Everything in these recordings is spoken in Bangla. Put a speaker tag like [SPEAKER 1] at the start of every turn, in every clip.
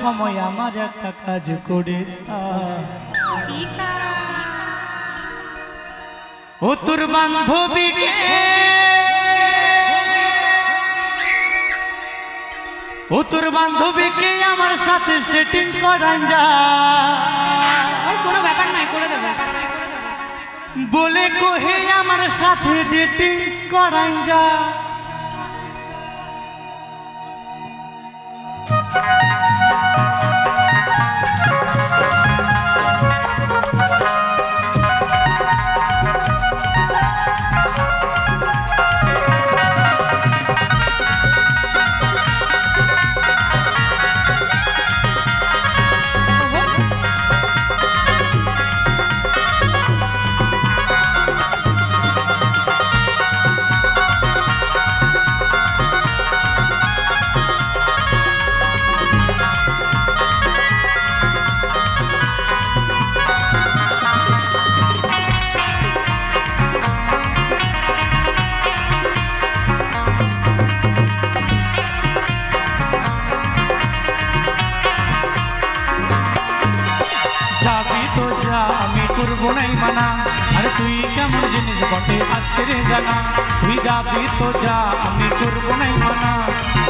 [SPEAKER 1] সময় আমার একটা কাজ করে যা। ও তোর বান্ধবীকে আমার সাথে সেটিং করান যা।
[SPEAKER 2] কোনো ব্যাপার নয়, করে দেবো।
[SPEAKER 1] বলে কহে আমার সাথে ডেটিং করান যা। করবো নাই মানা, আরে তুই কেমন জিনিস বটে আছে রে জানা। তুই যাবি তো যা, আমি করবো নাই মানা,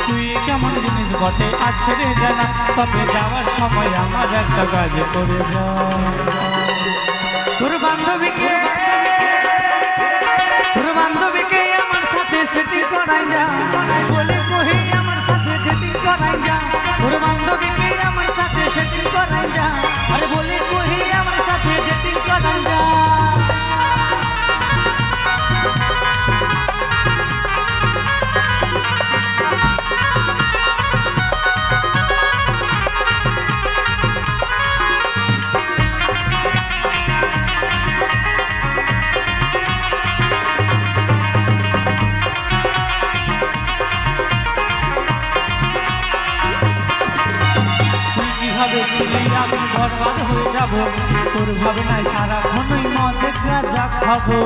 [SPEAKER 1] তুই কেমন জিনিস বটে আছে রে জানা। তবে যাওয়ার সময় আমার একটা কাজ করে যা। তোর বান্ধবীকে আমার সাথে সেটিং করাই যা। বলে কহি আমার সাথে ডেটিং করাই যা। তোর বান্ধবীকে আমার সাথে সেটিং করাই যা। আরে বলে কহি আমার সাথে ডেটিং করাই যা। আমি বরবাদ হয়ে যাব, তোর ভাবে নাই সারাক্ষণই মদে গাঁজা খাবো।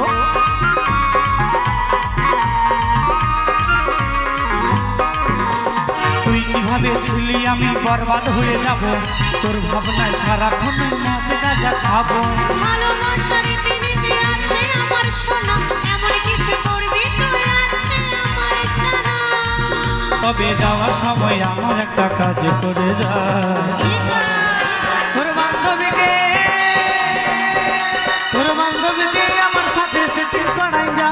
[SPEAKER 1] তুই কিভাবে ছিলি আমি বরবাদ হয়ে যাব, তোর ভাবনায় সারাক্ষণই মদে গাঁজা খাবো।
[SPEAKER 2] ভালোবাসার রীতিনীতি আছে আমার সোনা, এমন কিছু করবি তুই আছে আমার জানা।
[SPEAKER 1] তবে যাওয়ার সময় আমার একটা কাজ করে যা। তোর বান্ধবীকে আমার সাথে সেটিং করাই যা।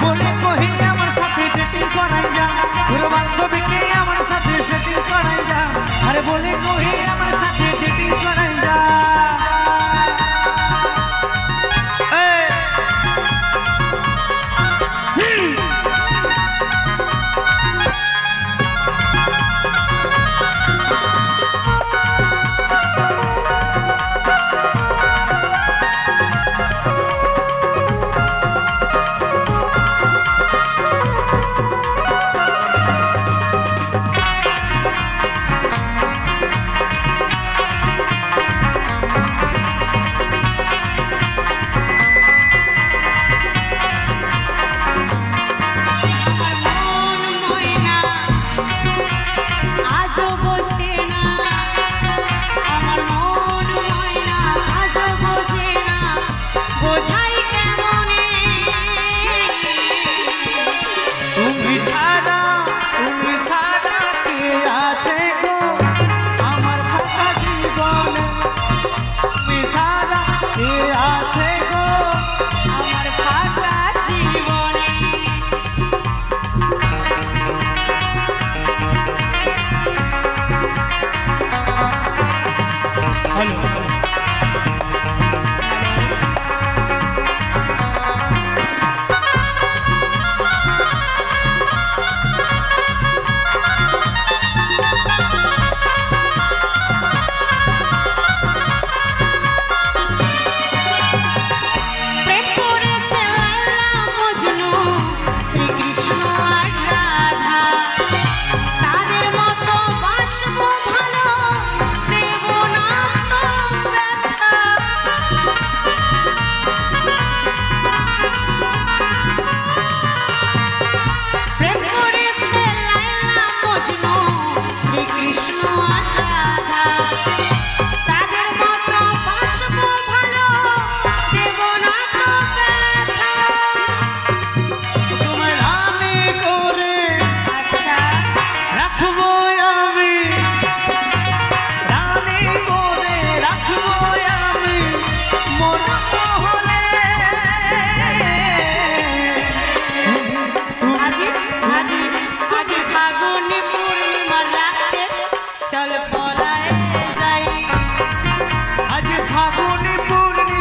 [SPEAKER 1] বলে কহি আমার সাথে ডেটিং করাই যা। তোর বান্ধবীকে আমার সাথে সেটিং করাই যা। আরে বলে কহি আমার সাথে ডেটিং করাই যা।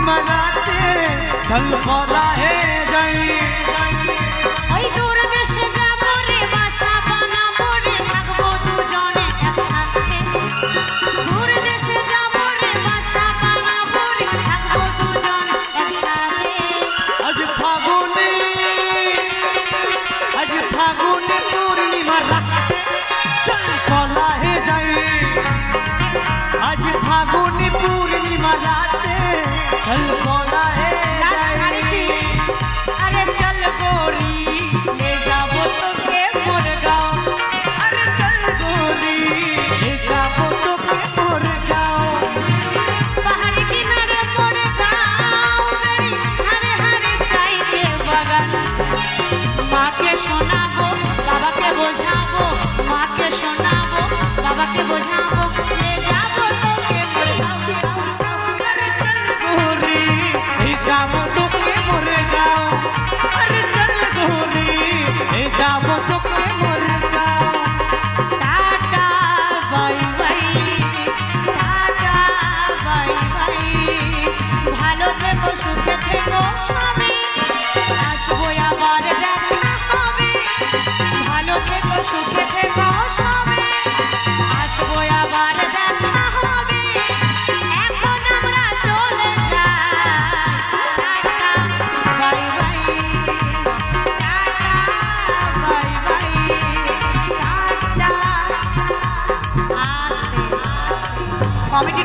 [SPEAKER 1] पूर्णिमाते चल बोला है जाई
[SPEAKER 2] ওই দূর দেশে যাবো রে বাসা বানাবো রে থাকবো দুজনে একসাথে দূর দেশে যাবো রে বাসা বানাবো রে থাকবো দুজনে একসাথে
[SPEAKER 1] आज फागुनी पूर्णिमा राते चल बोला है जाई आज फागुनी पूर्णिमा राते चल बोला है जाई
[SPEAKER 2] अरे चल गोरी ले जाबो तोके मोर गाँव
[SPEAKER 1] अरे चल गोरी ले जाबो तोके मोर गाँव
[SPEAKER 2] पहाड़ी किनारे मोर गाँव मेरी हरे हरे चाय के बगान माँ के शोनाबो बाबा के बोझाबो माँ के शोनाबो बाबा के बोझाबो ले जाबो तोके मोर गाँव
[SPEAKER 1] अरे चल गोरी ले जाबो तोके मोर गाँव अरे चल गोरी ले जाबो तोके मोर गाँव
[SPEAKER 2] tata bye bye tata bye bye ভালো থেকো সুখে থেকো সবে আসবো আবার দেখা হবে ভালো থেকো সুখে থেকো সবে আসবো আবার দেখা হবে এখন আমরা চলে যাই tata bye bye tata bye bye tata আসতে কমেডি